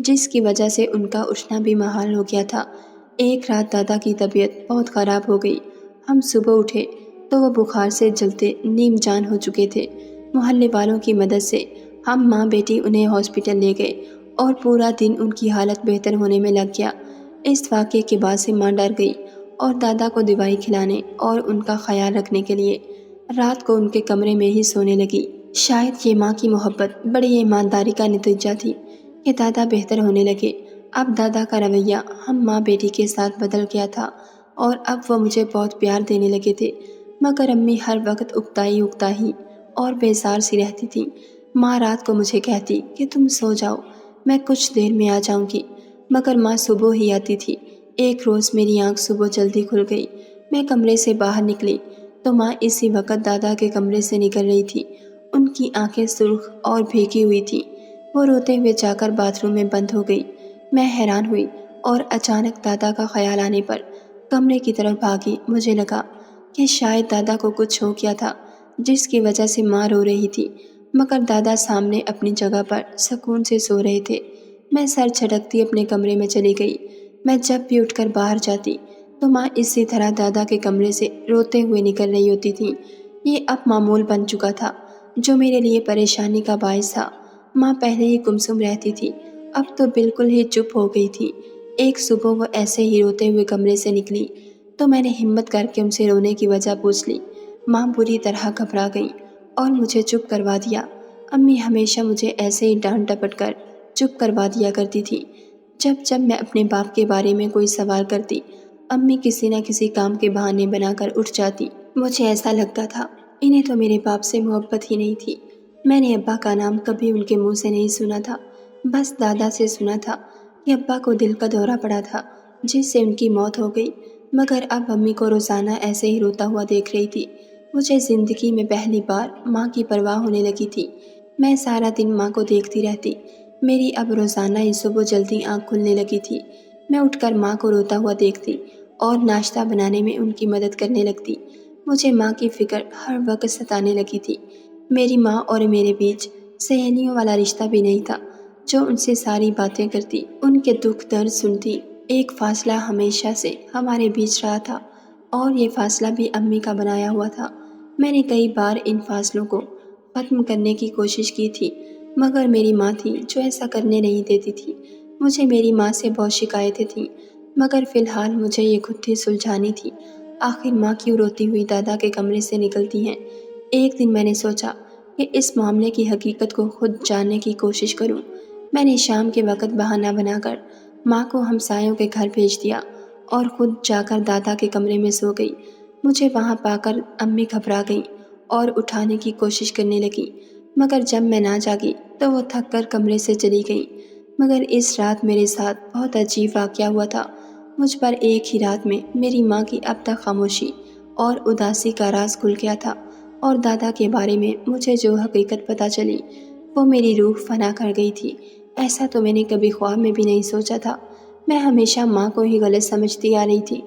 جس کی وجہ سے ان کا اٹھنا بھی محال ہو گیا تھا۔ ایک رات دادا کی طبیعت بہت خراب ہو گئی۔ ہم صبح اٹھے تو وہ بخار سے جلتے نیم جان ہو چکے تھے۔ محلے والوں کی مدد سے ہم ماں بیٹی انہیں ہاسپٹل لے گئے اور پورا دن ان کی حالت بہتر ہونے میں لگ گیا۔ اس واقعے کے بعد سے ماں ڈر گئی اور دادا کو دوائی کھلانے اور ان کا خیال رکھنے کے لیے رات کو ان کے کمرے میں ہی سونے لگی۔ شاید یہ ماں کی محبت، بڑی ایمانداری کا نتیجہ تھی کہ دادا بہتر ہونے لگے۔ اب دادا کا رویہ ہم ماں بیٹی کے ساتھ بدل گیا تھا اور اب وہ مجھے بہت پیار دینے لگے تھے، مگر امی ہر وقت اکتائی اور بیزار سی رہتی تھی۔ ماں رات کو مجھے کہتی کہ تم سو جاؤ، میں کچھ دیر میں آ جاؤں گی، مگر ماں صبح ہی آتی تھی۔ ایک روز میری آنکھ صبح جلدی کھل گئی۔ میں کمرے سے باہر نکلی تو ماں اسی وقت دادا کے کمرے سے نکل رہی تھی۔ ان کی آنکھیں سرخ اور بھیگی ہوئی تھیں۔ وہ روتے ہوئے جا کر باتھ روم میں بند ہو گئی۔ میں حیران ہوئی اور اچانک دادا کا خیال آنے پر کمرے کی طرف بھاگی۔ مجھے لگا کہ شاید دادا کو کچھ ہو گیا تھا جس کی وجہ سے ماں رو رہی تھی، مگر دادا سامنے اپنی جگہ پر سکون سے سو رہے تھے۔ میں سر جھٹکتی اپنے کمرے میں چلی گئی۔ میں جب بھی اٹھ کر باہر جاتی تو ماں اسی طرح دادا کے کمرے سے روتے ہوئے نکل رہی ہوتی تھیں۔ یہ اب معمول بن چکا تھا جو میرے لیے پریشانی کا باعث تھا۔ ماں پہلے ہی گمسم رہتی تھی، اب تو بالکل ہی چپ ہو گئی تھی۔ ایک صبح وہ ایسے ہی روتے ہوئے کمرے سے نکلی تو میں نے ہمت کر کے ان سے رونے کی وجہ پوچھ لی۔ ماں بری طرح گھبرا گئی اور مجھے چپ کروا دیا۔ امی ہمیشہ مجھے ایسے ہی ڈانٹ ڈپٹ کر چپ کروا دیا کرتی تھی۔ جب میں اپنے باپ کے بارے میں کوئی سوال کرتی، امی کسی نہ کسی کام کے بہانے بنا کر اٹھ جاتی۔ مجھے ایسا لگتا تھا انہیں تو میرے باپ سے محبت ہی نہیں تھی۔ میں نے ابا کا نام کبھی ان کے منہ سے نہیں سنا تھا، بس دادا سے سنا تھا کہ ابا کو دل کا دورہ پڑا تھا جس سے ان کی موت ہو گئی، مگر اب امی کو روزانہ ایسے ہی روتا ہوا دیکھ رہی تھی۔ مجھے زندگی میں پہلی بار ماں کی پرواہ ہونے لگی تھی۔ میں سارا دن ماں کو دیکھتی رہتی۔ میری اب روزانہ ہی صبح جلدی آنکھ کھلنے لگی تھی۔ میں اٹھ کر ماں کو روتا ہوا دیکھتی اور ناشتہ بنانے میں ان کی مدد کرنے لگتی۔ مجھے ماں کی فکر ہر وقت ستانے لگی تھی۔ میری ماں اور میرے بیچ سہیلیوں والا رشتہ بھی نہیں تھا جو ان سے ساری باتیں کرتی، ان کے دکھ درد سنتی۔ ایک فاصلہ ہمیشہ سے ہمارے بیچ رہا تھا اور یہ فاصلہ بھی امی کا بنایا ہوا تھا۔ میں نے کئی بار ان فاصلوں کو ختم کرنے کی کوشش کی تھی، مگر میری ماں تھی جو ایسا کرنے نہیں دیتی تھی۔ مجھے میری ماں سے بہت شکایتیں تھیں، مگر فی الحال مجھے یہ خود ہی سلجھانی تھی۔ آخر ماں کیوں روتی ہوئی دادا کے کمرے سے نکلتی ہیں؟ ایک دن میں نے سوچا کہ اس معاملے کی حقیقت کو خود جاننے کی کوشش کروں۔ میں نے شام کے وقت بہانہ بنا کر ماں کو ہمسایوں کے گھر بھیج دیا اور خود جا کر دادا کے کمرے میں سو گئی۔ مجھے وہاں پا کر امی گھبرا گئیں اور اٹھانے کی کوشش کرنے لگیں، مگر جب میں نہ جاگی تو وہ تھک کر کمرے سے چلی گئیں۔ مگر اس رات میرے ساتھ بہت عجیب واقعہ ہوا تھا۔ مجھ پر ایک ہی رات میں میری ماں کی اب تک خاموشی اور اداسی کا راز کھل گیا تھا، اور دادا کے بارے میں مجھے جو حقیقت پتہ چلی وہ میری روح فنا کر گئی تھی۔ ایسا تو میں نے کبھی خواب میں بھی نہیں سوچا تھا۔ میں ہمیشہ ماں کو ہی غلط سمجھتی آ رہی تھی،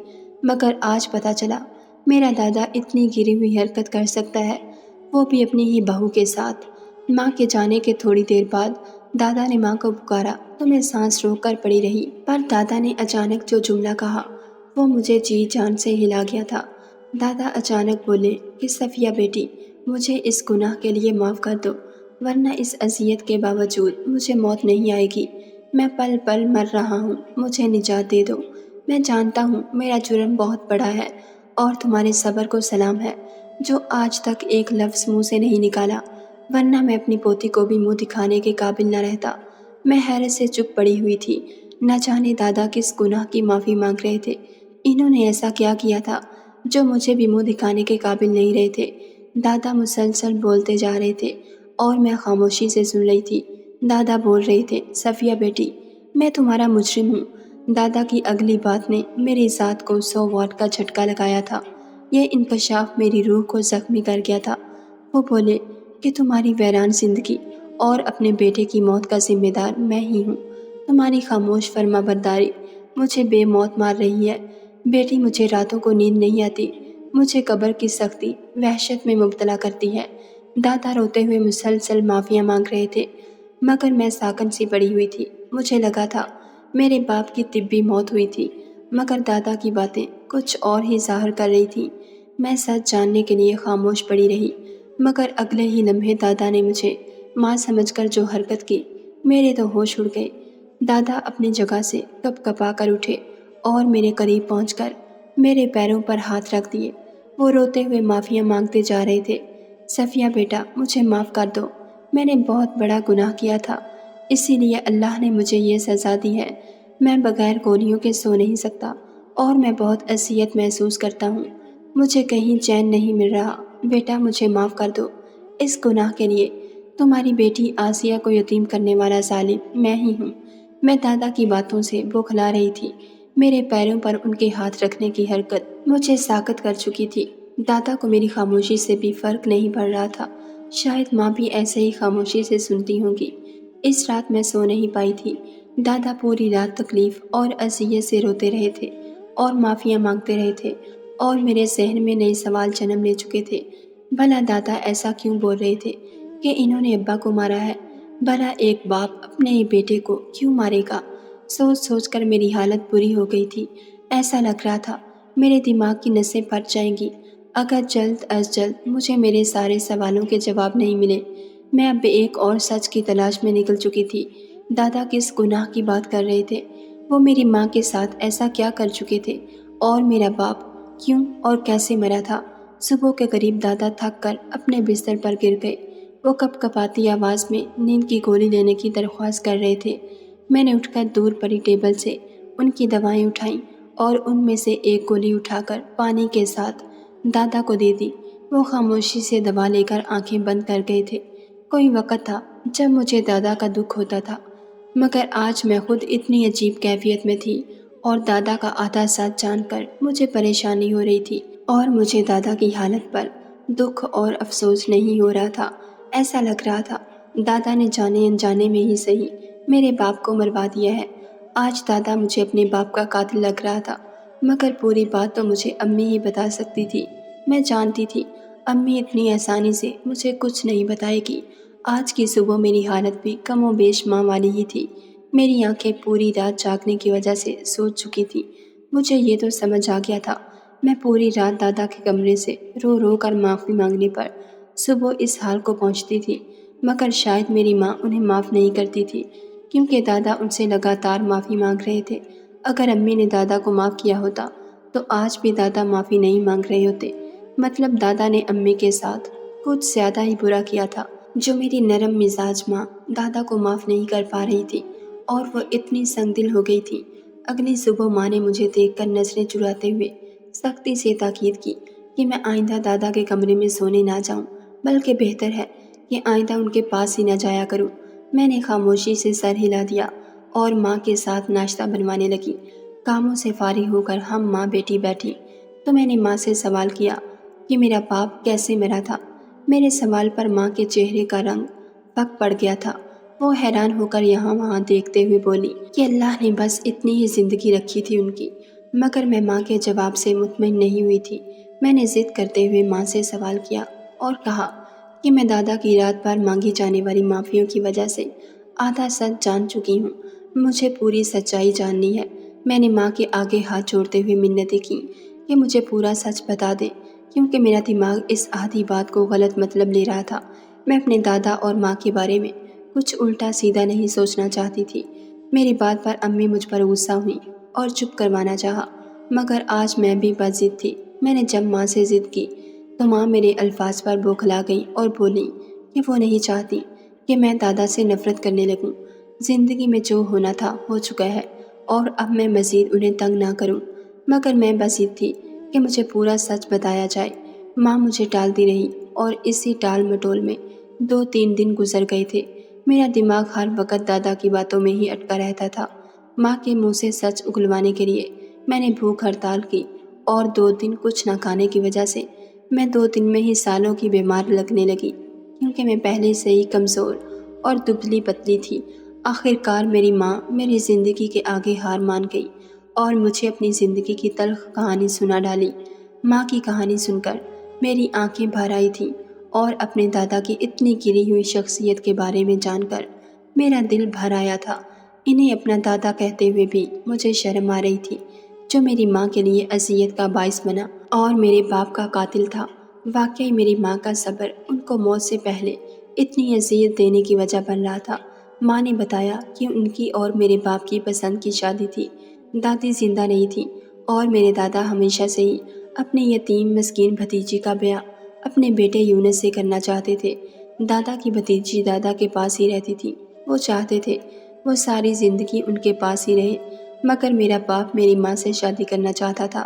مگر آج پتہ چلا میرا دادا اتنی گری ہوئی حرکت کر سکتا ہے، وہ بھی اپنی ہی بہو کے ساتھ۔ ماں کے جانے کے تھوڑی دیر بعد دادا نے ماں کو پکارا تو میں سانس روک کر پڑی رہی، پر دادا نے اچانک جو جملہ کہا وہ مجھے جی جان سے ہلا گیا تھا۔ دادا اچانک بولے کہ صفیہ بیٹی، مجھے اس گناہ کے لیے معاف کر دو، ورنہ اس اذیت کے باوجود مجھے موت نہیں آئے گی۔ میں پل پل مر رہا ہوں، مجھے نجات دے دو۔ میں جانتا ہوں میرا جرم بہت بڑا ہے اور تمہارے صبر کو سلام ہے جو آج تک ایک لفظ منہ سے نہیں نکالا، ورنہ میں اپنی پوتی کو بھی منہ دکھانے کے قابل نہ رہتا۔ میں حیرت سے چپ پڑی ہوئی تھی، نہ جانے دادا کس گناہ کی معافی مانگ رہے تھے۔ انہوں نے ایسا کیا کیا تھا جو مجھے بھی منہ دکھانے کے قابل نہیں رہے تھے۔ دادا مسلسل بولتے جا رہے تھے اور میں خاموشی سے سن رہی تھی۔ دادا بول رہے تھے، صفیہ بیٹی، میں تمہارا مجرم ہوں۔ دادا کی اگلی بات نے میری ذات کو 100 واٹ کا جھٹکا لگایا تھا۔ یہ انکشاف میری روح کو زخمی کر گیا تھا۔ وہ بولے کہ تمہاری ویران زندگی اور اپنے بیٹے کی موت کا ذمہ دار میں ہی ہوں۔ تمہاری خاموش فرما برداری مجھے بے موت مار رہی ہے۔ بیٹی، مجھے راتوں کو نیند نہیں آتی، مجھے قبر کی سختی وحشت میں مبتلا کرتی ہے۔ دادا روتے ہوئے مسلسل معافیاں مانگ رہے تھے، مگر میں ساکن سی پڑی ہوئی تھی۔ مجھے لگا تھا میرے باپ کی طبی موت ہوئی تھی، مگر دادا کی باتیں کچھ اور ہی ظاہر کر رہی تھیں۔ میں سچ جاننے کے لیے خاموش پڑی رہی، مگر اگلے ہی لمحے دادا نے مجھے ماں سمجھ کر جو حرکت کی، میرے تو ہوش اڑ گئے۔ دادا اپنی جگہ سے کپ کپا کر اٹھے اور میرے قریب پہنچ کر میرے پیروں پر ہاتھ رکھ دیے۔ وہ روتے ہوئے معافیاں مانگتے جا رہے تھے۔ صفیہ بیٹا، مجھے معاف کر دو، میں نے بہت بڑا گناہ کیا تھا، اسی لیے اللہ نے مجھے یہ سزا دی ہے۔ میں بغیر گولیوں کے سو نہیں سکتا اور میں بہت اذیت محسوس کرتا ہوں، مجھے کہیں چین نہیں مل رہا۔ بیٹا مجھے معاف کر دو اس گناہ کے لیے۔ تمہاری بیٹی آسیہ کو یتیم کرنے والا ظالم میں ہی ہوں۔ میں دادا کی باتوں سے بوکھلا رہی تھی۔ میرے پیروں پر ان کے ہاتھ رکھنے کی حرکت مجھے ساکت کر چکی تھی۔ دادا کو میری خاموشی سے بھی فرق نہیں پڑ رہا تھا، شاید ماں بھی ایسے ہی خاموشی سے سنتی ہوں گی۔ اس رات میں سو نہیں پائی تھی۔ دادا پوری رات تکلیف اور اذیت سے روتے رہے تھے اور معافیاں مانگتے رہے تھے، اور میرے ذہن میں نئے سوال جنم لے چکے تھے۔ بھلا دادا ایسا کیوں بول رہے تھے کہ انہوں نے ابا کو مارا ہے؟ بھلا ایک باپ اپنے ہی بیٹے کو کیوں مارے گا؟ سوچ سوچ کر میری حالت بری ہو گئی تھی۔ ایسا لگ رہا تھا میرے دماغ کی نسیں پھٹ جائیں گی اگر جلد از جلد مجھے میرے سارے سوالوں کے جواب نہیں ملے۔ میں اب ایک اور سچ کی تلاش میں نکل چکی تھی۔ دادا کس گناہ کی بات کر رہے تھے؟ وہ میری ماں کے ساتھ ایسا کیا کر چکے تھے؟ اور میرا باپ کیوں اور کیسے مرا تھا؟ صبح کے قریب دادا تھک کر اپنے بستر پر گر گئے۔ وہ کپ کپاتی آواز میں نیند کی گولی لینے کی درخواست کر رہے تھے۔ میں نے اٹھ کر دور پڑی ٹیبل سے ان کی دوائیں اٹھائیں اور ان میں سے ایک گولی اٹھا کر پانی کے ساتھ دادا کو دے دی۔ وہ خاموشی سے دوا لے کر آنکھیں بند کر گئے تھے۔ کوئی وقت تھا جب مجھے دادا کا دکھ ہوتا تھا، مگر آج میں خود اتنی عجیب کیفیت میں تھی اور دادا کا آدھا سچ جان کر مجھے پریشانی ہو رہی تھی، اور مجھے دادا کی حالت پر دکھ اور افسوس نہیں ہو رہا تھا۔ ایسا لگ رہا تھا دادا نے جانے انجانے میں ہی صحیح میرے باپ کو مروا دیا ہے۔ آج دادا مجھے اپنے باپ کا قاتل لگ رہا تھا، مگر پوری بات تو مجھے امی ہی بتا سکتی تھی۔ میں جانتی تھی امی اتنی آسانی سے مجھے کچھ نہیں بتائے گی۔ آج کی صبح میری حالت بھی کم و بیش ماں والی ہی تھی۔ میری آنکھیں پوری رات جاگنے کی وجہ سے سوج چکی تھی۔ مجھے یہ تو سمجھ آ گیا تھا میں پوری رات دادا کے کمرے سے رو رو کر معافی مانگنے پر صبح اس حال کو پہنچتی تھی، مگر شاید میری ماں انہیں معاف نہیں کرتی تھی، کیونکہ دادا ان سے لگاتار معافی مانگ رہے تھے۔ اگر امی نے دادا کو معاف کیا ہوتا تو آج بھی دادا معافی نہیں مانگ رہے ہوتے۔ مطلب دادا نے امی کے ساتھ کچھ زیادہ ہی برا کیا تھا، جو میری نرم مزاج ماں دادا کو معاف نہیں کر پا رہی تھی، اور وہ اتنی سنگ دل ہو گئی تھی۔ اگلی صبح ماں نے مجھے دیکھ کر نظریں چراتے ہوئے سختی سے تاکید کی کہ میں آئندہ دادا کے کمرے میں سونے نہ جاؤں، بلکہ بہتر ہے کہ آئندہ ان کے پاس ہی نہ جایا کروں۔ میں نے خاموشی سے سر ہلا دیا اور ماں کے ساتھ ناشتہ بنوانے لگی۔ کاموں سے فارغ ہو کر ہم ماں بیٹی بیٹھی تو میں نے ماں سے سوال کیا کہ میرا باپ کیسے مرا تھا۔ میرے سوال پر ماں کے چہرے کا رنگ پھک پڑ گیا تھا۔ وہ حیران ہو کر یہاں وہاں دیکھتے ہوئے بولی کہ اللہ نے بس اتنی ہی زندگی رکھی تھی ان کی، مگر میں ماں کے جواب سے مطمئن نہیں ہوئی تھی۔ میں نے ضد کرتے ہوئے ماں سے سوال کیا اور کہا کہ میں دادا کی رات بھر مانگی جانے والی معافیوں کی وجہ سے آدھا سچ جان چکی ہوں، مجھے پوری سچائی جاننی ہے۔ میں نے ماں کے آگے ہاتھ جوڑتے ہوئے منتیں کیں کہ مجھے پورا سچ بتا دیں، کیونکہ میرا دماغ اس آدھی بات کو غلط مطلب لے رہا تھا۔ میں اپنے دادا اور ماں کے بارے میں کچھ الٹا سیدھا نہیں سوچنا چاہتی تھی۔ میری بات پر امی مجھ پر غصہ ہوئی اور چپ کروانا چاہا، مگر آج میں بھی بد ضد تھی۔ میں نے جب ماں سے ضد کی تو ماں میرے الفاظ پر بوکھلا گئی اور بولی کہ وہ نہیں چاہتی کہ میں دادا سے نفرت کرنے لگوں۔ زندگی میں جو ہونا تھا ہو چکا ہے اور اب میں مزید انہیں تنگ نہ کروں، مگر میں بس ضد تھی کہ مجھے پورا سچ بتایا جائے۔ ماں مجھے ٹالتی رہی اور اسی ٹال مٹول میں 2-3 دن گزر گئے تھے۔ میرا دماغ ہر وقت دادا کی باتوں میں ہی اٹکا رہتا تھا۔ ماں کے منہ سے سچ اگلوانے کے لیے میں نے بھوک ہڑتال کی، اور 2 دن کچھ نہ کھانے کی وجہ سے میں 2 دن میں ہی سالوں کی بیمار لگنے لگی، کیونکہ میں پہلے سے ہی کمزور اور دبلی پتلی تھی۔ آخر کار میری ماں میری زندگی کے آگے ہار مان گئی اور مجھے اپنی زندگی کی تلخ کہانی سنا ڈالی۔ ماں کی کہانی سن کر میری آنکھیں بھر آئی تھیں، اور اپنے دادا کی اتنی گری ہوئی شخصیت کے بارے میں جان کر میرا دل بھر آیا تھا۔ انہیں اپنا دادا کہتے ہوئے بھی مجھے شرم آ رہی تھی، جو میری ماں کے لیے اذیت کا باعث بنا اور میرے باپ کا قاتل تھا۔ واقعی میری ماں کا صبر ان کو موت سے پہلے اتنی اذیت دینے کی وجہ بن رہا تھا۔ ماں نے بتایا کہ ان کی اور میرے باپ کی پسند کی شادی تھی۔ دادی زندہ نہیں تھی اور میرے دادا ہمیشہ سے ہی اپنے یتیم مسکین بھتیجی کا بیاہ اپنے بیٹے یونس سے کرنا چاہتے تھے۔ دادا کی بھتیجی دادا کے پاس ہی رہتی تھی۔ وہ چاہتے تھے وہ ساری زندگی ان کے پاس ہی رہے، مگر میرا باپ میری ماں سے شادی کرنا چاہتا تھا۔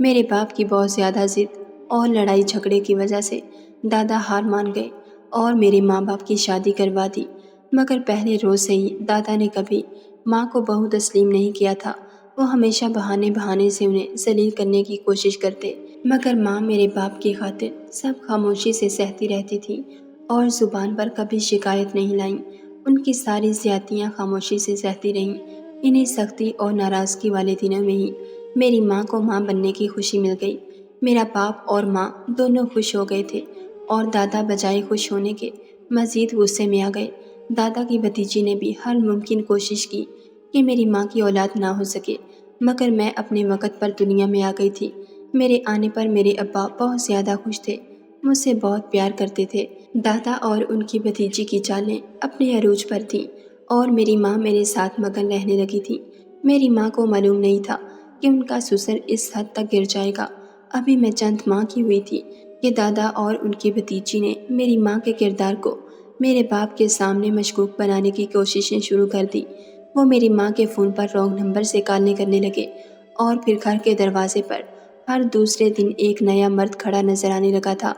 میرے باپ کی بہت زیادہ ضد اور لڑائی جھگڑے کی وجہ سے دادا ہار مان گئے اور میرے ماں باپ کی شادی کروا دی، مگر پہلے روز سے ہی دادا نے کبھی ماں کو بہو تسلیم نہیں کیا تھا۔ وہ ہمیشہ بہانے سے انہیں ذلیل کرنے کی کوشش کرتے، مگر ماں میرے باپ کی خاطر سب خاموشی سے سہتی رہتی تھی اور زبان پر کبھی شکایت نہیں لائیں۔ ان کی ساری زیادتیاں خاموشی سے سہتی رہیں۔ انہیں سختی اور ناراضگی والے دنوں میں ہی میری ماں کو ماں بننے کی خوشی مل گئی۔ میرا باپ اور ماں دونوں خوش ہو گئے تھے اور دادا بجائے خوش ہونے کے مزید غصے میں آ گئے۔ دادا کی بھتیجی نے بھی ہر ممکن کوشش کی کہ میری ماں کی اولاد نہ ہو سکے، مگر میں اپنے وقت پر دنیا میں آ گئی تھی۔ میرے آنے پر میرے ابا بہت زیادہ خوش تھے، مجھ سے بہت پیار کرتے تھے۔ دادا اور ان کی بھتیجی کی چالیں اپنے عروج پر تھیں اور میری ماں میرے ساتھ مگن رہنے لگی تھی۔ میری ماں کو معلوم نہیں تھا کہ ان کا سسر اس حد تک گر جائے گا۔ ابھی میں چند ماہ کی ہوئی تھی کہ دادا اور ان کی بھتیجی نے میری ماں کے کردار کو میرے باپ کے سامنے مشکوک بنانے کی کوششیں شروع کر دی۔ وہ میری ماں کے فون پر رانگ نمبر سے کالیں کرنے لگے اور پھر گھر کے دروازے پر ہر دوسرے دن ایک نیا مرد کھڑا نظر آنے لگا تھا۔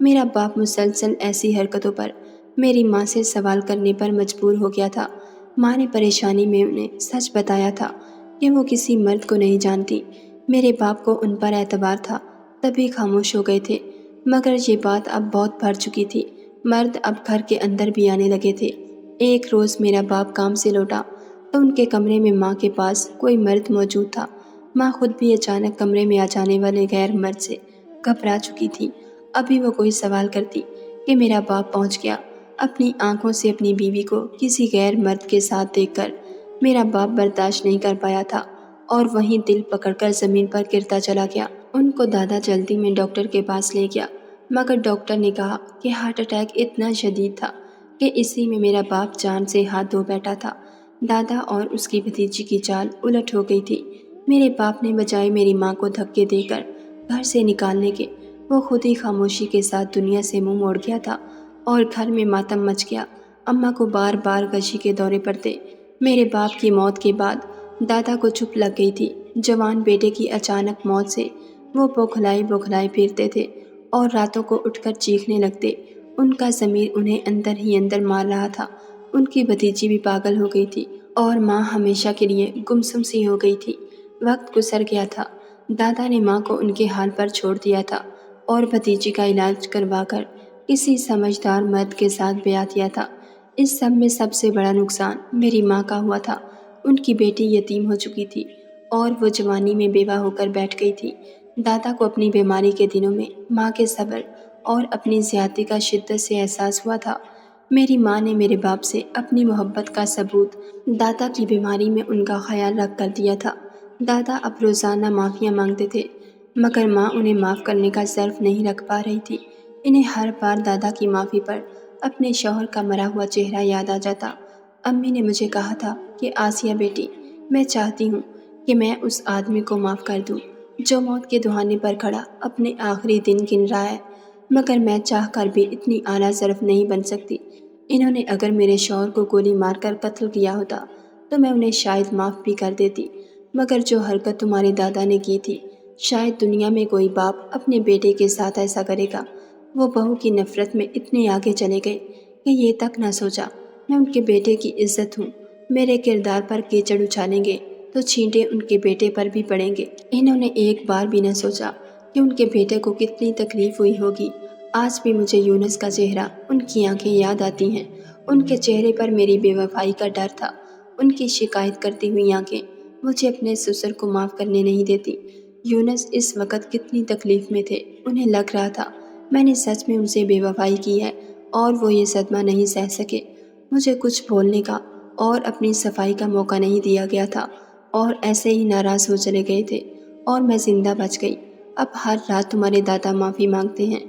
میرا باپ مسلسل ایسی حرکتوں پر میری ماں سے سوال کرنے پر مجبور ہو گیا تھا۔ ماں نے پریشانی میں انہیں سچ بتایا تھا کہ وہ کسی مرد کو نہیں جانتی۔ میرے باپ کو ان پر اعتبار تھا، تبھی خاموش ہو گئے تھے، مگر یہ بات اب بہت بڑھ چکی تھی۔ مرد اب گھر کے اندر بھی آنے لگے تھے۔ ایک روز میرا باپ کام سے لوٹا تو ان کے کمرے میں ماں کے پاس کوئی مرد موجود تھا۔ ماں خود بھی اچانک کمرے میں آ جانے والے غیر مرد سے گھبرا چکی تھی۔ ابھی وہ کوئی سوال کرتی کہ میرا باپ پہنچ گیا۔ اپنی آنکھوں سے اپنی بیوی کو کسی غیر مرد کے ساتھ دیکھ کر میرا باپ برداشت نہیں کر پایا تھا اور وہیں دل پکڑ کر زمین پر گرتا چلا گیا۔ ان کو دادا جلدی میں ڈاکٹر کے پاس لے گیا، مگر ڈاکٹر نے کہا کہ ہارٹ اٹیک اتنا شدید تھا کہ اسی میں میرا باپ جان سے ہاتھ دھو بیٹھا تھا۔ دادا اور اس کی بھتیجی کی چال الٹ ہو گئی تھی۔ میرے باپ نے بجائے میری ماں کو دھکے دے کر گھر سے نکالنے کے، وہ خود ہی خاموشی کے ساتھ دنیا سے منہ موڑ گیا تھا اور گھر میں ماتم مچ گیا۔ اماں کو بار بار غشی کے دورے پڑتے۔ میرے باپ کی موت کے بعد دادا کو چپ لگ گئی تھی۔ جوان بیٹے کی اچانک موت سے وہ بوکھلائے پھرتے تھے اور راتوں کو اٹھ کر چیخنے لگتے۔ ان کا ضمیر انہیں اندر ہی اندر مار رہا تھا۔ ان کی بھتیجی بھی پاگل ہو گئی تھی اور ماں ہمیشہ کے لیے گمسم سی ہو گئی تھی۔ وقت گزر گیا تھا۔ دادا نے ماں کو ان کے حال پر چھوڑ دیا تھا اور بھتیجی کا علاج کروا کر کسی سمجھدار مرد کے ساتھ بیاہ دیا تھا۔ اس سب میں سب سے بڑا نقصان میری ماں کا ہوا تھا۔ ان کی بیٹی یتیم ہو چکی تھی اور وہ جوانی میں بیوہ ہو کر بیٹھ گئی تھی۔ دادا کو اپنی بیماری کے دنوں میں ماں کے صبر اور اپنی زیادتی کا شدت سے احساس ہوا تھا۔ میری ماں نے میرے باپ سے اپنی محبت کا ثبوت دادا کی بیماری میں ان کا خیال رکھ کر دیا تھا۔ دادا اب روزانہ معافیاں مانگتے تھے، مگر ماں انہیں معاف کرنے کا ظرف نہیں رکھ پا رہی تھی۔ انہیں ہر بار دادا کی معافی پر اپنے شوہر کا مرا ہوا چہرہ یاد آ جاتا۔ امی نے مجھے کہا تھا کہ آسیہ بیٹی، میں چاہتی ہوں کہ میں اس آدمی کو معاف کر دوں جو موت کے دہانے پر کھڑا اپنے آخری دن گن رہا ہے، مگر میں چاہ کر بھی اتنی اعلیٰ ظرف نہیں بن سکتی۔ انہوں نے اگر میرے شوہر کو گولی مار کر قتل کیا ہوتا تو میں انہیں شاید معاف بھی کر دیتی، مگر جو حرکت تمہارے دادا نے کی تھی، شاید دنیا میں کوئی باپ اپنے بیٹے کے ساتھ ایسا کرے گا۔ وہ بہو کی نفرت میں اتنے آگے چلے گئے کہ یہ تک نہ سوچا میں ان کے بیٹے کی عزت ہوں۔ میرے کردار پر کیچڑ اچھالیں گے تو چھینٹے ان کے بیٹے پر بھی پڑیں گے۔ انہوں نے ایک بار بھی نہ سوچا کہ ان کے بیٹے کو کتنی تکلیف ہوئی ہوگی۔ آج بھی مجھے یونس کا چہرہ، ان کی آنکھیں یاد آتی ہیں۔ ان کے چہرے پر میری بے وفائی کا ڈر تھا۔ ان کی شکایت کرتی ہوئی آنکھیں مجھے اپنے سسر کو معاف کرنے نہیں دیتی۔ یونس اس وقت کتنی تکلیف میں تھے۔ انہیں لگ رہا تھا میں نے سچ میں ان سے بے وفائی کی ہے اور وہ یہ صدمہ نہیں سہ سکے۔ مجھے کچھ بولنے کا اور اپنی صفائی کا موقع نہیں دیا گیا تھا اور ایسے ہی ناراض ہو چلے گئے تھے اور میں زندہ بچ گئی۔ اب ہر رات تمہارے دادا معافی مانگتے ہیں۔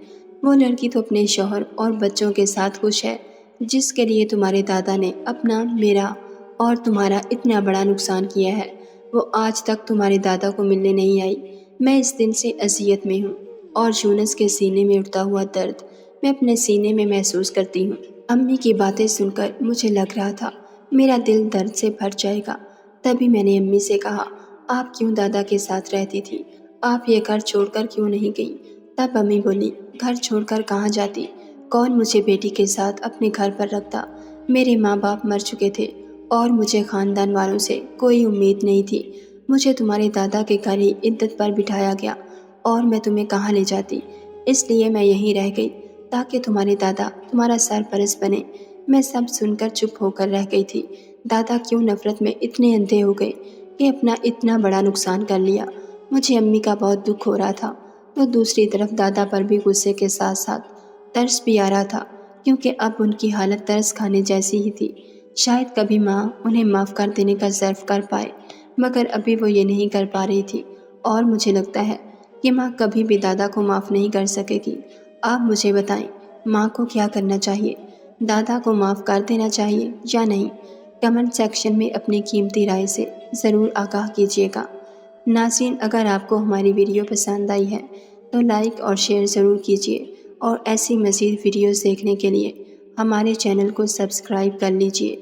وہ لڑکی تو اپنے شوہر اور بچوں کے ساتھ خوش ہے جس کے لیے تمہارے دادا نے اپنا، میرا اور تمہارا اتنا بڑا نقصان کیا ہے۔ وہ آج تک تمہارے دادا کو ملنے نہیں آئی۔ میں اس دن سے اذیت میں ہوں اور یونس کے سینے میں اٹھتا ہوا درد میں اپنے سینے میں محسوس کرتی ہوں۔ امی کی باتیں سن کر مجھے لگ رہا تھا میرا دل درد سے بھر جائے گا۔ تبھی میں نے امی سے کہا، آپ کیوں دادا کے ساتھ رہتی تھی؟ آپ یہ گھر چھوڑ کر کیوں نہیں گئی؟ تب امی بولی، گھر چھوڑ کر کہاں جاتی؟ کون مجھے بیٹی کے ساتھ اپنے گھر پر رکھتا؟ میرے ماں باپ مر چکے تھے اور مجھے خاندان والوں سے کوئی امید نہیں تھی۔ مجھے تمہارے دادا کے گھر ہی عدت پر بٹھایا گیا اور میں تمہیں کہاں لے جاتی؟ اس لیے میں یہیں رہ گئی تاکہ تمہارے دادا تمہارا سرپرست بنے۔ میں سب سن کر چپ ہو کر رہ گئی تھی۔ دادا کیوں نفرت میں اتنے اندھے ہو گئے کہ اپنا اتنا بڑا نقصان کر لیا؟ مجھے امی کا بہت دکھ ہو رہا تھا تو دوسری طرف دادا پر بھی غصے کے ساتھ ساتھ ترس بھی آ رہا تھا، کیونکہ اب ان کی حالت ترس کھانے جیسی ہی تھی۔ شاید کبھی ماں انہیں معاف کر دینے کا ظرف کر پائے، مگر ابھی وہ یہ نہیں کر پا رہی تھی اور مجھے لگتا ہے کہ ماں کبھی بھی دادا کو معاف نہیں کر سکے گی۔ آپ مجھے بتائیں، ماں کو کیا کرنا چاہیے؟ دادا کو معاف کر دینا چاہیے یا نہیں؟ کمنٹ سیکشن میں اپنی قیمتی رائے سے ضرور آگاہ کیجیے گا۔ ناظرین، اگر آپ کو ہماری ویڈیو پسند آئی ہے تو لائک اور شیئر ضرور کیجیے اور ایسی مزید ویڈیوز دیکھنے کے لیے ہمارے چینل کو سبسکرائب کر لیجیے۔